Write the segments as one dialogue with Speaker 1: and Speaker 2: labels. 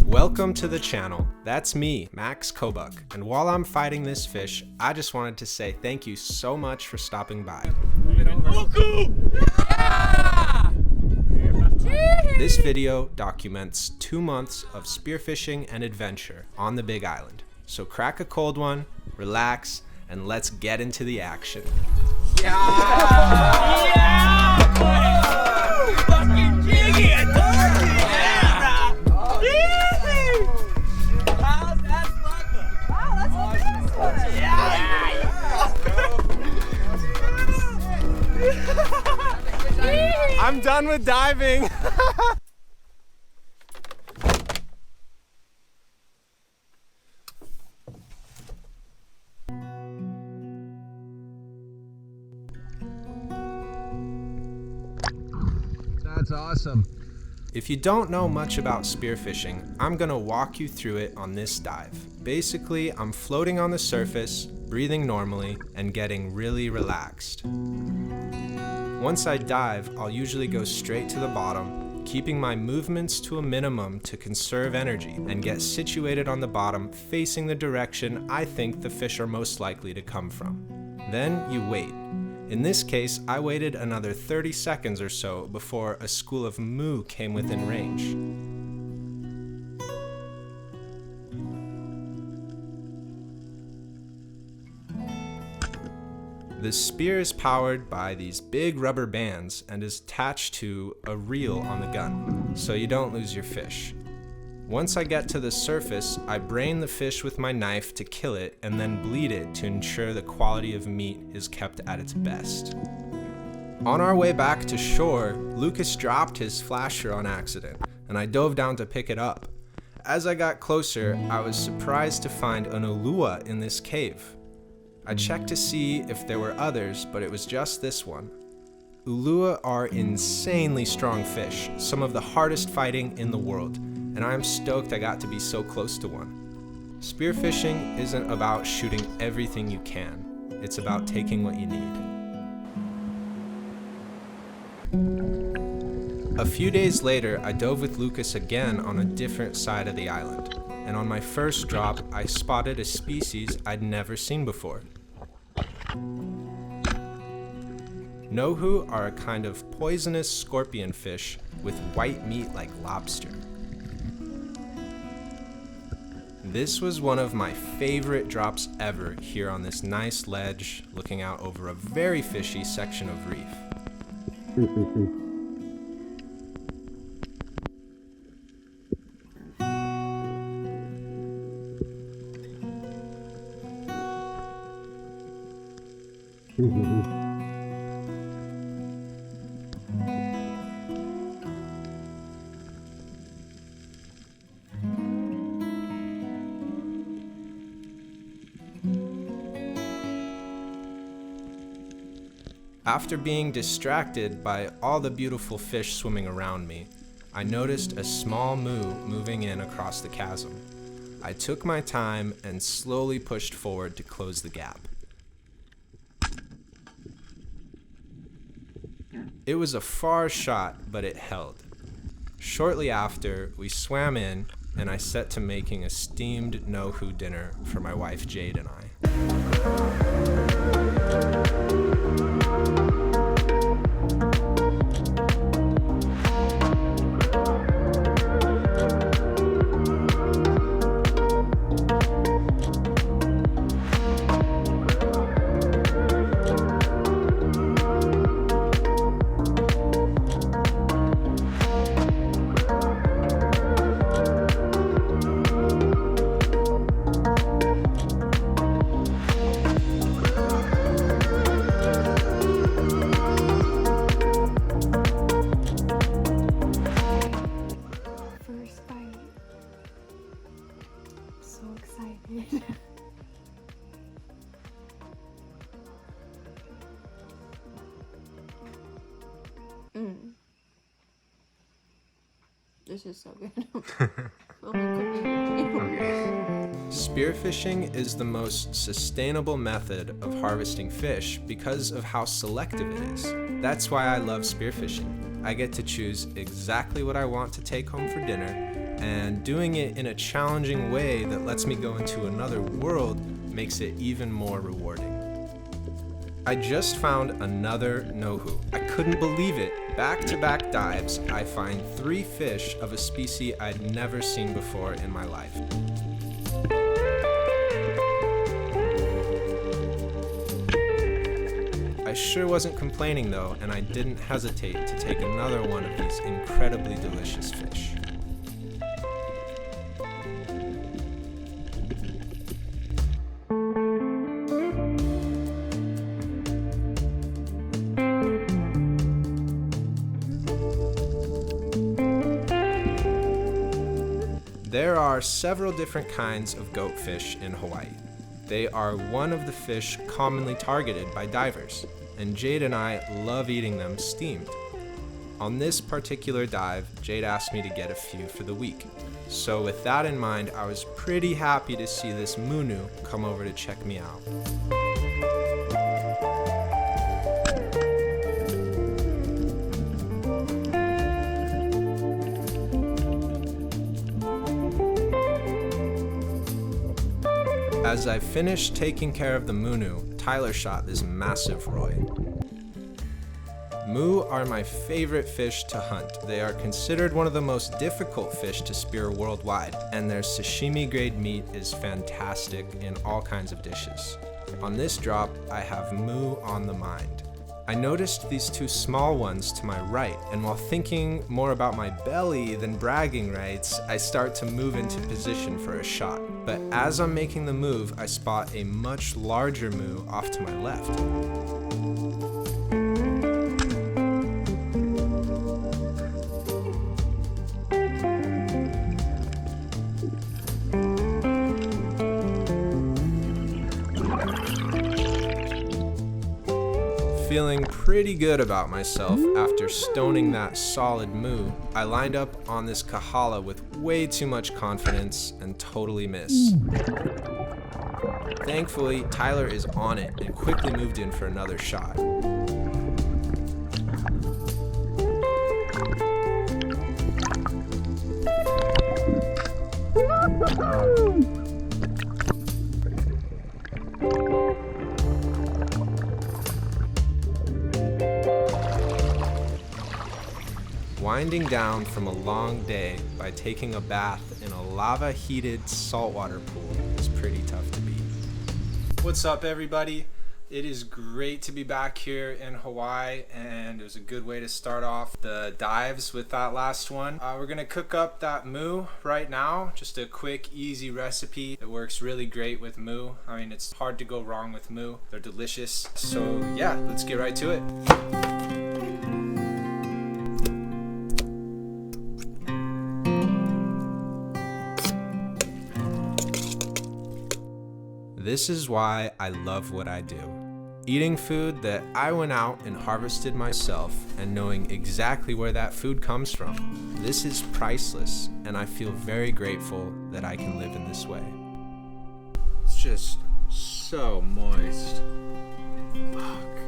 Speaker 1: Welcome to the channel. That's me, Max Kobuk, and while I'm fighting this fish, I just wanted to say thank you so much for stopping by. This video documents 2 months of spearfishing and adventure on the Big Island. So crack a cold one, relax, and let's get into the action.
Speaker 2: Fucking jiggy, I told you! How's that sucker?
Speaker 3: Wow, that's awesome.
Speaker 1: I'm done with diving.
Speaker 4: That's awesome.
Speaker 1: If you don't know much about spearfishing, I'm gonna walk you through it on this dive. Basically, I'm floating on the surface, breathing normally, and getting really relaxed. Once I dive, I'll usually go straight to the bottom, keeping my movements to a minimum to conserve energy and get situated on the bottom facing the direction I think the fish are most likely to come from. Then you wait. In this case, I waited another 30 seconds or so before a school of moo came within range. The spear is powered by these big rubber bands and is attached to a reel on the gun, so you don't lose your fish. Once I get to the surface, I brain the fish with my knife to kill it and then bleed it to ensure the quality of meat is kept at its best. On our way back to shore, Lucas dropped his flasher on accident, and I dove down to pick it up. As I got closer, I was surprised to find an ulua in this cave. I checked to see if there were others, but it was just this one. Ulua are insanely strong fish, some of the hardest fighting in the world, and I'm stoked I got to be so close to one. Spearfishing isn't about shooting everything you can, it's about taking what you need. A few days later, I dove with Lucas again on a different side of the island, and on my first drop, I spotted a species I'd never seen before. Nohu are a kind of poisonous scorpion fish with white meat like lobster. This was one of my favorite drops ever here on this nice ledge looking out over a very fishy section of reef. After being distracted by all the beautiful fish swimming around me, I noticed a small moo moving in across the chasm. I took my time and slowly pushed forward to close the gap. It was a far shot, but it held. Shortly after, we swam in, and I set to making a steamed Nohu dinner for my wife Jade and I.
Speaker 3: This is so good.
Speaker 1: Spearfishing is the most sustainable method of harvesting fish because of how selective it is. That's why I love spearfishing. I get to choose exactly what I want to take home for dinner, and doing it in a challenging way that lets me go into another world makes it even more rewarding. I just found another nohu. I couldn't believe it. Back-to-back dives, I find 3 fish of a species I'd never seen before in my life. I sure wasn't complaining though, and I didn't hesitate to take another one of these incredibly delicious fish. There are several different kinds of goatfish in Hawaii. They are one of the fish commonly targeted by divers, and Jade and I love eating them steamed. On this particular dive, Jade asked me to get a few for the week. So with that in mind, I was pretty happy to see this Munu come over to check me out. As I finished taking care of the Munu, Tyler shot this massive Roy. Mu are my favorite fish to hunt. They are considered one of the most difficult fish to spear worldwide, and their sashimi grade meat is fantastic in all kinds of dishes. On this drop, I have Mu on the mind. I noticed these 2 small ones to my right, and while thinking more about my belly than bragging rights, I start to move into position for a shot. But as I'm making the move, I spot a much larger Mu off to my left. Feeling pretty good about myself after stoning that solid Mu, I lined up on this kahala with way too much confidence and totally missed. Thankfully, Tyler is on it and quickly moved in for another shot. Winding down from a long day by taking a bath in a lava-heated saltwater pool is pretty tough to beat. What's up, everybody? It is great to be back here in Hawaii, and it was a good way to start off the dives with that last one. We're gonna cook up that Mu right now. Just a quick, easy recipe. It works really great with Mu. I mean, it's hard to go wrong with Mu. They're delicious. So yeah, let's get right to it. This is why I love what I do. Eating food that I went out and harvested myself and knowing exactly where that food comes from. This is priceless, and I feel very grateful that I can live in this way. It's just so moist. Fuck.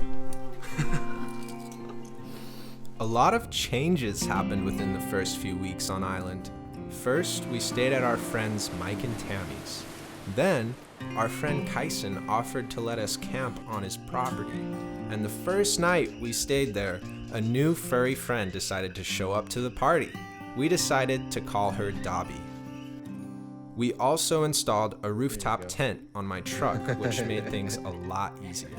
Speaker 1: A lot of changes happened within the first few weeks on island. First, we stayed at our friends Mike and Tammy's. Then, our friend Kyson offered to let us camp on his property. And the first night we stayed there, a new furry friend decided to show up to the party. We decided to call her Dobby. We also installed a rooftop tent on my truck, which made things a lot easier.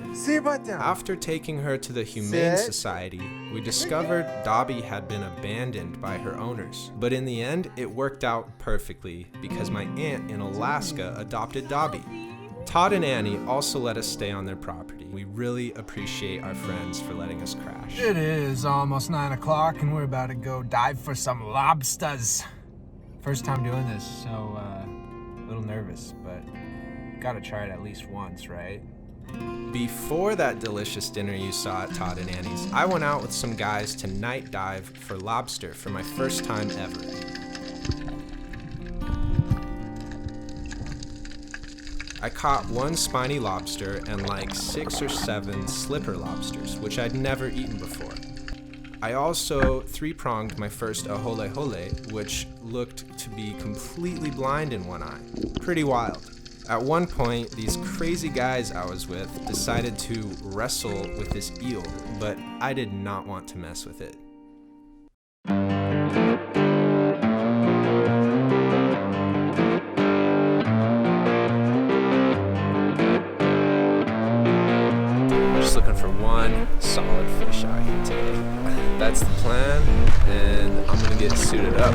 Speaker 1: After taking her to the Humane Society, we discovered Dobby had been abandoned by her owners. But in the end, it worked out perfectly because my aunt in Alaska adopted Dobby. Todd and Annie also let us stay on their property. We really appreciate our friends for letting us crash.
Speaker 4: It is almost 9 o'clock and we're about to go dive for some lobsters. First time doing this, so a little nervous, but gotta try it at least once, right?
Speaker 1: Before that delicious dinner you saw at Todd and Annie's, I went out with some guys to night dive for lobster for my first time ever. I caught 1 spiny lobster and like 6 or 7 slipper lobsters, which I'd never eaten before. I also 3-pronged my first ahole hole, which looked to be completely blind in one eye. Pretty wild. At one point, these crazy guys I was with decided to wrestle with this eel, but I did not want to mess with it. Just looking for one solid fish out here today. That's the plan, and I'm gonna get suited up.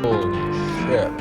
Speaker 1: Holy shit.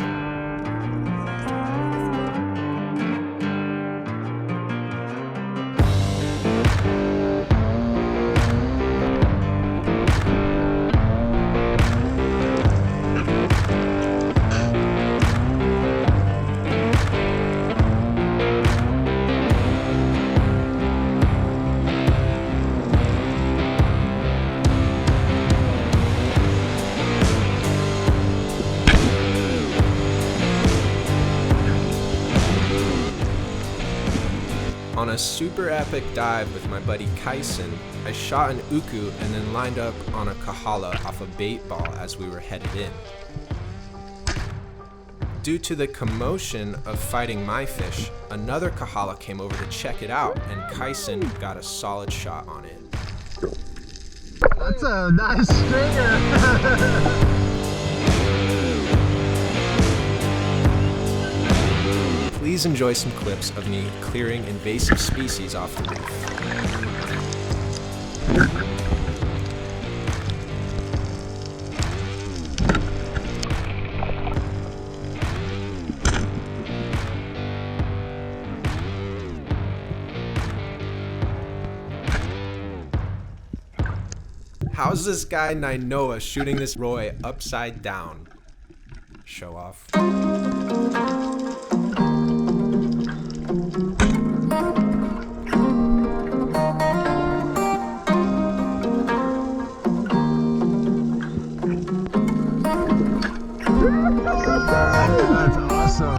Speaker 1: On a super epic dive with my buddy Kyson, I shot an uku and then lined up on a kahala off a bait ball as we were headed in. Due to the commotion of fighting my fish, another kahala came over to check it out and Kyson got a solid shot on it.
Speaker 4: That's a nice stringer.
Speaker 1: Please enjoy some clips of me clearing invasive species off the reef. How's this guy Nainoa shooting this Roy upside down? Show off.
Speaker 4: That's awesome.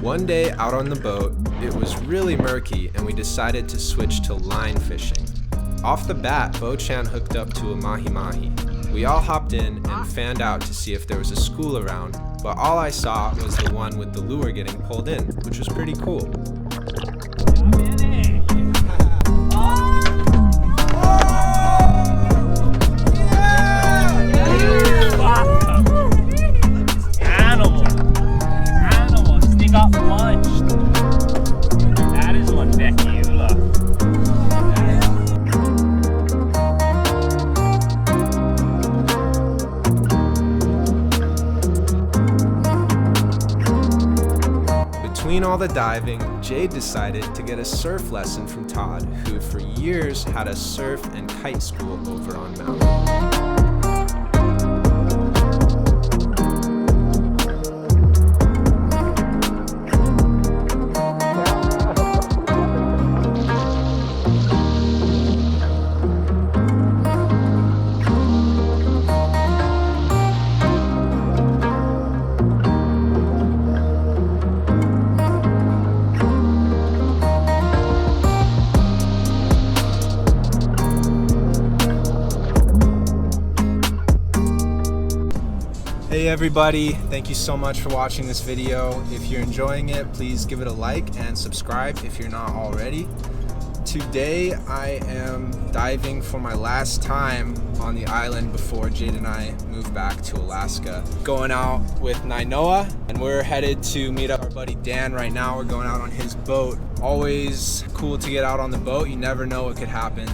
Speaker 1: One day out on the boat, it was really murky and we decided to switch to line fishing. Off the bat, Bo-chan hooked up to a mahi-mahi. We all hopped in and fanned out to see if there was a school around, but all I saw was the one with the lure getting pulled in, which was pretty cool. Between all the diving, Jade decided to get a surf lesson from Todd, who for years had a surf and kite school over on Mountain. everybody. Thank you so much for watching this video. If you're enjoying it, please give it a like and subscribe if you're not already. Today I am diving for my last time on the island before Jade and I move back to Alaska. Going out with Nainoa, and we're headed to meet up our buddy Dan right now. We're going out on his boat. Always cool to get out on the boat. You never know what could happen.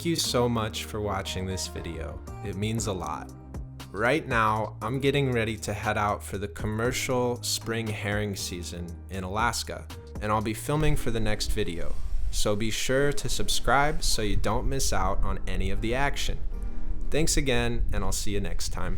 Speaker 1: Thank you so much for watching this video. It means a lot. Right now, I'm getting ready to head out for the commercial spring herring season in Alaska, and I'll be filming for the next video. So be sure to subscribe so you don't miss out on any of the action. Thanks again, and I'll see you next time.